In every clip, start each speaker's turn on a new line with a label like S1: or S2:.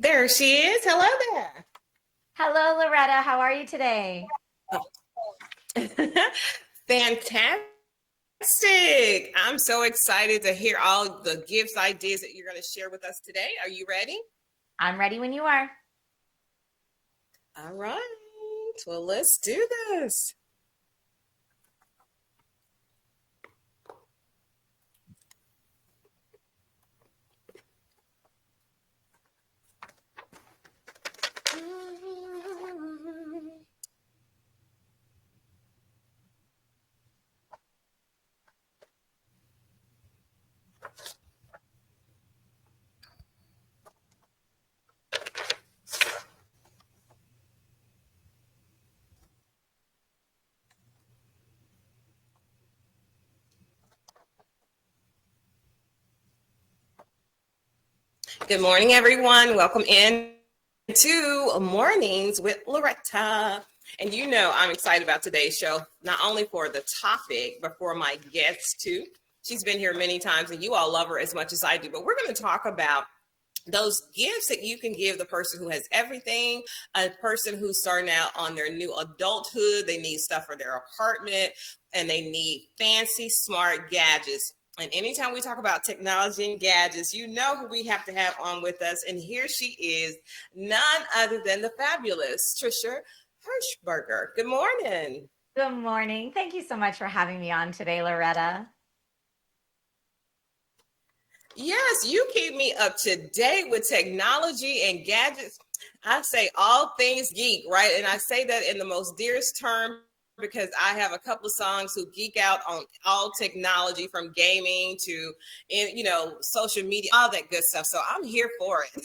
S1: There she is. Hello there.
S2: Hello, Loretta. How are you today?
S1: Fantastic. I'm so excited to hear all the gifts, ideas that you're going to share with us today. Are you ready?
S2: I'm ready when you are.
S1: All right. Well, let's do this. Good morning, everyone. Welcome in to Mornings with Loretta. And you know, I'm excited about today's show, not only for the topic, but for my guest too. She's been here many times, and you all love her as much as I do. But we're going to talk about those gifts that you can give the person who has everything, a person who's starting out on their new adulthood. They need stuff for their apartment and they need fancy, smart gadgets. And anytime we talk about technology and gadgets, you know who we have to have on with us. And here she is, none other than the fabulous Trisha Hershberger. Good morning.
S2: Good morning. Thank you so much for having me on today, Loretta.
S1: Yes, you keep me up to date with technology and gadgets. I say all things geek, right? And I say that in the most dearest term because I have a couple of songs who geek out on all technology from gaming to social media, all that good stuff. So I'm here for it.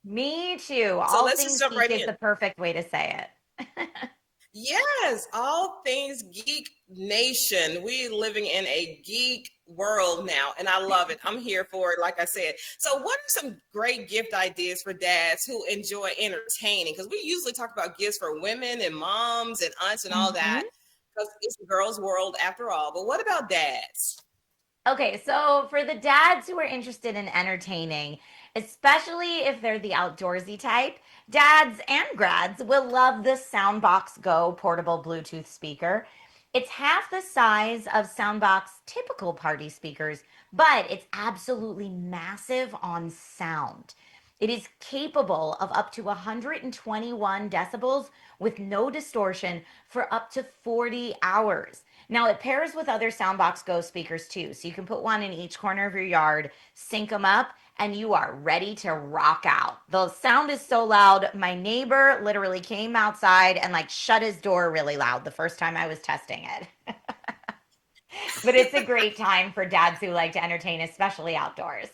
S2: Me too.
S1: So
S2: All
S1: let's just
S2: things
S1: jump
S2: geek
S1: right
S2: is
S1: in.
S2: the perfect way to say it.
S1: Yes, all things geek nation. We living in a geek world now, and I love it. I'm here for it, like I said. So, what are some great gift ideas for dads who enjoy entertaining? Because we usually talk about gifts for women and moms and aunts and all
S2: Mhm.
S1: that, because it's a girl's world after all. But what about dads?
S2: Okay, so for the dads who are interested in entertaining, especially if they're the outdoorsy type, dads and grads will love the Soundbox Go portable Bluetooth speaker. It's half the size of Soundbox typical party speakers, but it's absolutely massive on sound. It is capable of up to 121 decibels with no distortion for up to 40 hours. Now, it pairs with other Soundbox Go speakers too. So you can put one in each corner of your yard, sync them up, and you are ready to rock out. The sound is so loud. My neighbor literally came outside and like shut his door really loud the first time I was testing it. But it's a great time for dads who like to entertain, especially outdoors.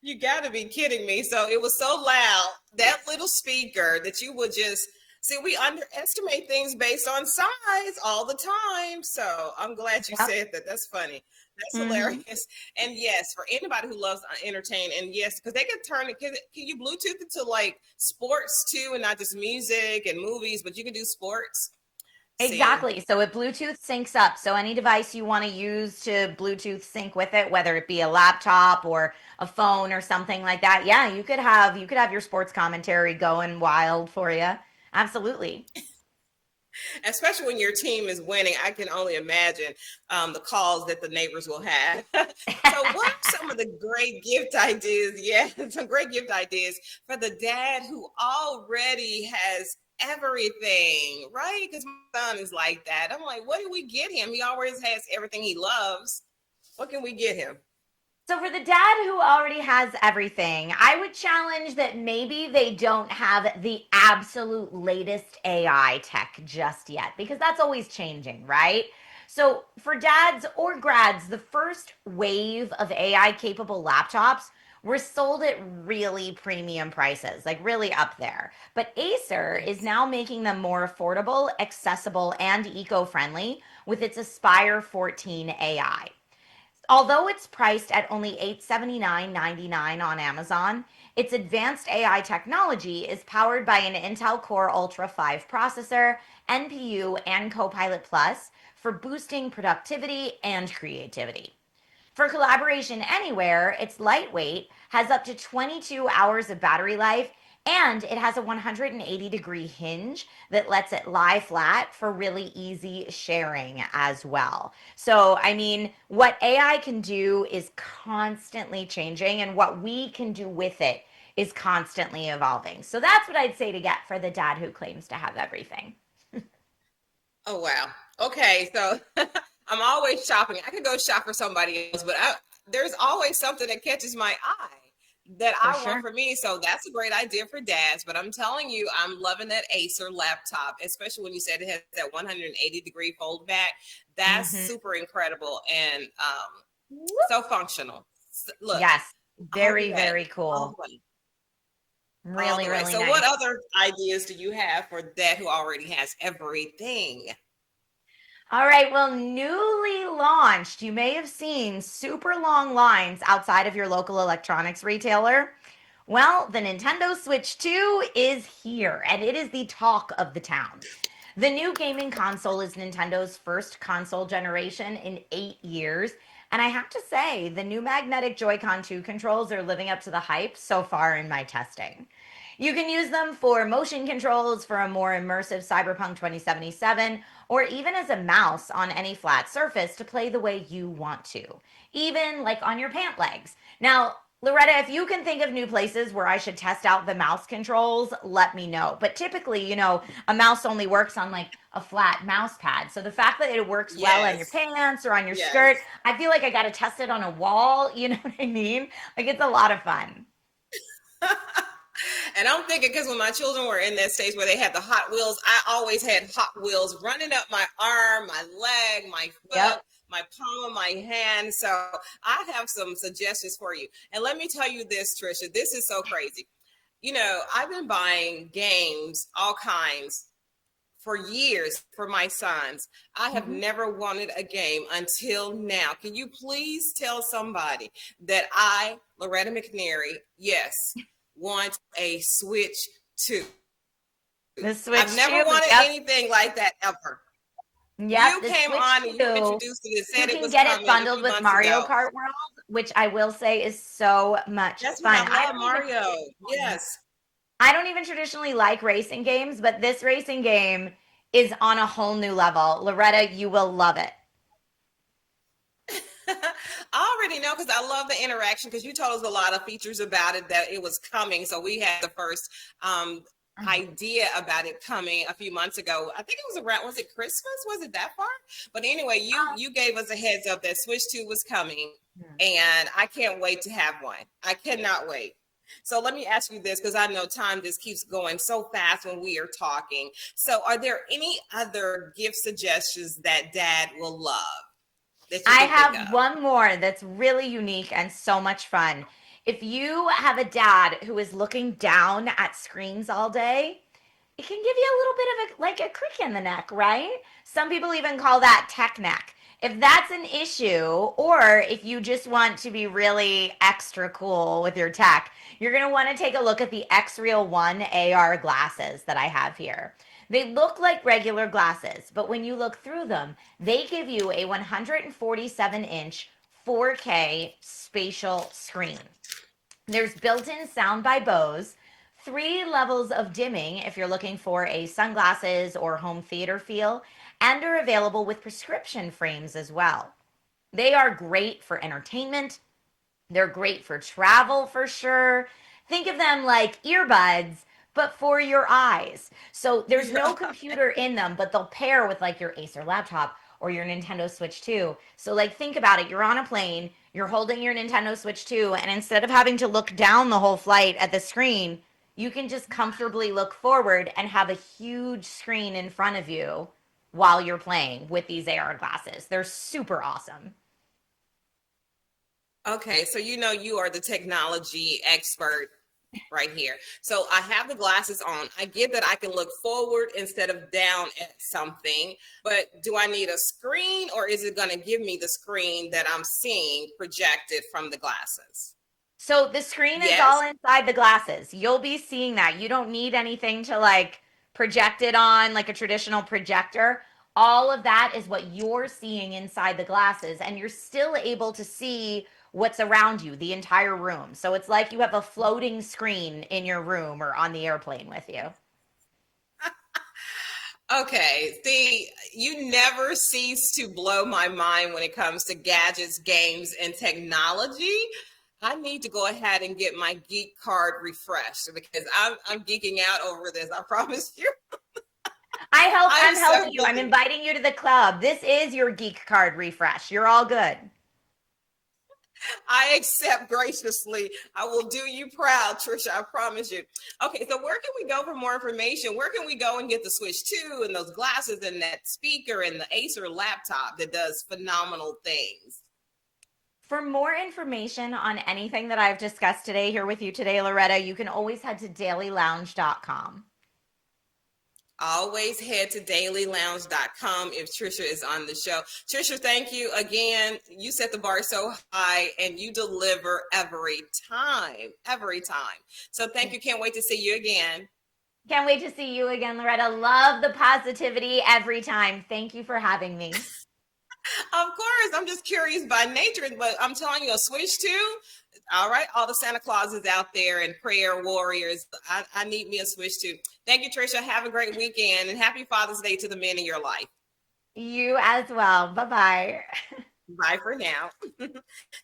S1: You got to be kidding me. So it was so loud, that little speaker, that you would just see, we underestimate things based on size all the time. So I'm glad you
S2: Yep.
S1: said that. That's funny. That's
S2: Mm-hmm.
S1: hilarious. And yes, for anybody who loves to entertain, and yes, because they can turn it, can you Bluetooth it to like sports too, and not just music and movies, but you can do sports? See,
S2: Exactly. So it Bluetooth syncs up. So any device you want to use to Bluetooth sync with it, whether it be a laptop or a phone or something like that, yeah, you could have your sports commentary going wild for you. Absolutely.
S1: especially when your team is winning, I can only imagine the calls that the neighbors will have. So, what are some of the great gift ideas? Yeah, some great gift ideas for the dad who already has everything, right? Because my son is like that. I'm like, what do we get him? He always has everything he loves. What can we get him?
S2: So for the dad who already has everything, I would challenge that maybe they don't have the absolute latest AI tech just yet because that's always changing, right? So for dads or grads, the first wave of AI capable laptops were sold at really premium prices, like really up there. But Acer is
S1: Yes.
S2: now making them more affordable, accessible, and eco-friendly with its Aspire 14 AI. Although it's priced at only $879.99 on Amazon, its advanced AI technology is powered by an Intel Core Ultra 5 processor, NPU, and Copilot Plus for boosting productivity and creativity. For collaboration anywhere, it's lightweight, has up to 22 hours of battery life, and it has a 180-degree hinge that lets it lie flat for really easy sharing as well. So, I mean, what AI can do is constantly changing, and what we can do with it is constantly evolving. So, that's what I'd say to get for the dad who claims to have everything.
S1: Oh wow. Okay, so I'm always shopping. I could go shop for somebody else, but there's always something that catches my eye that
S2: For
S1: I want
S2: sure.
S1: for me. So that's a great idea for dads. But I'm telling you, I'm loving that Acer laptop, especially when you said it has that 180-degree fold back. That's
S2: Hmm.
S1: super incredible and so functional. Look,
S2: Yes,
S1: all the
S2: very,
S1: way,
S2: very
S1: all
S2: cool.
S1: the way, all
S2: Really,
S1: the way.
S2: really
S1: So, what
S2: nice.
S1: other ideas do you have for dad who already has everything?
S2: All right, well, newly launched, you may have seen super long lines outside of your local electronics retailer. Well, the Nintendo Switch 2 is here, and it is the talk of the town. The new gaming console is Nintendo's first console generation in 8 years. And I have to say, the new magnetic Joy-Con 2 controls are living up to the hype so far in my testing. You can use them for motion controls for a more immersive Cyberpunk 2077, or even as a mouse on any flat surface to play the way you want to, even like on your pant legs. Now, Loretta, if you can think of new places where I should test out the mouse controls, let me know. But typically, a mouse only works on like a flat mouse pad. So the fact that it works well on your
S1: Yes,
S2: pants or on your skirt,
S1: yes.
S2: I feel like I got to test it on a wall. You know what I mean? Like it's a lot of fun.
S1: And I'm thinking because when my children were in that stage where they had the Hot Wheels, I always had Hot Wheels running up my arm, my leg, my foot,
S2: Yep.
S1: my palm of my hand. So I have some suggestions for you. And let me tell you this, Trisha, this is so crazy. I've been buying games, all kinds, for years for my sons. I have
S2: Mhm.
S1: never wanted a game until now. Can you please tell somebody that I, Loretta McNary, yes, want a Switch 2?
S2: The
S1: I've
S2: Switch
S1: never
S2: 2,
S1: wanted
S2: yep.
S1: anything like that ever.
S2: Yep,
S1: You
S2: the
S1: came
S2: Switch
S1: on and you
S2: 2,
S1: introduced it and
S2: you
S1: said it
S2: can
S1: was
S2: get it
S1: coming a
S2: bundled
S1: few
S2: with
S1: months
S2: Mario
S1: ago.
S2: Kart World, which I will say is so much
S1: That's what
S2: fun.
S1: I love, Mario. Yes.
S2: I don't even traditionally like racing games, but this racing game is on a whole new level. Loretta, you will love it.
S1: I already know because I love the interaction because you told us a lot of features about it that it was coming. So we had the first idea about it coming a few months ago. I think it was around, was it Christmas? Was it that far? But anyway, you gave us a heads up that Switch 2 was coming, and I can't wait to have one. I cannot wait. So let me ask you this because I know time just keeps going so fast when we are talking. So are there any other gift suggestions that dad will love that you
S2: I
S1: can think
S2: have
S1: of?
S2: one more that's really unique and so much fun. If you have a dad who is looking down at screens all day, it can give you a little bit of a crick in the neck, right? Some people even call that tech neck. If that's an issue, or if you just want to be really extra cool with your tech, you're going to want to take a look at the X Real 1 AR glasses that I have here. They look like regular glasses, but when you look through them, they give you a 147-inch 4K spatial screen. There's built-in sound by Bose, 3 levels of dimming if you're looking for a sunglasses or home theater feel, and are available with prescription frames as well. They are great for entertainment. They're great for travel for sure. Think of them like earbuds, but for your eyes. So there's no computer in them, but they'll pair with like your Acer laptop or your Nintendo Switch 2. So like think about it, you're on a plane, you're holding your Nintendo Switch 2, and instead of having to look down the whole flight at the screen, you can just comfortably look forward and have a huge screen in front of you while you're playing with these AR glasses. They're super awesome.
S1: Okay, so you are the technology expert right here. So I have the glasses on. I get that I can look forward instead of down at something, but do I need a screen or is it going to give me the screen that I'm seeing projected from the glasses?
S2: So the screen is all
S1: Yes.
S2: inside the glasses. You'll be seeing that. You don't need anything to like project it on like a traditional projector. All of that is what you're seeing inside the glasses, and you're still able to see what's around you, the entire room. So it's like you have a floating screen in your room or on the airplane with you.
S1: Okay, see, you never cease to blow my mind when it comes to gadgets, games, and technology. I need to go ahead and get my geek card refreshed because I'm geeking out over this. I promise you. I'm
S2: I'm
S1: so
S2: helping you. I'm inviting you to the club. This is your geek card refresh. You're all good.
S1: I accept graciously. I will do you proud, Trisha. I promise you. Okay, so where can we go for more information? Where can we go and get the Switch 2 and those glasses and that speaker and the Acer laptop that does phenomenal things?
S2: For more information on anything that I've discussed today here with you today, Loretta, you can always head to dailylounge.com.
S1: Always head to dailylounge.com if Trisha is on the show. Trisha, thank you again. You set the bar so high and you deliver every time, every time. So thank you. Can't wait to see you again.
S2: Can't wait to see you again, Loretta. Love the positivity every time. Thank you for having me.
S1: Of course, I'm just curious by nature, but I'm telling you, a Switch too. All right, all the Santa Clauses out there and prayer warriors. I need me a Switch too. Thank you, Trisha. Have a great weekend and happy Father's Day to the men in your life.
S2: You as well. Bye bye.
S1: Bye for now.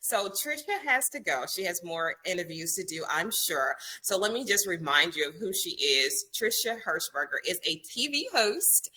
S1: So Trisha has to go. She has more interviews to do, I'm sure. So let me just remind you of who she is. Trisha Hershberger is a TV host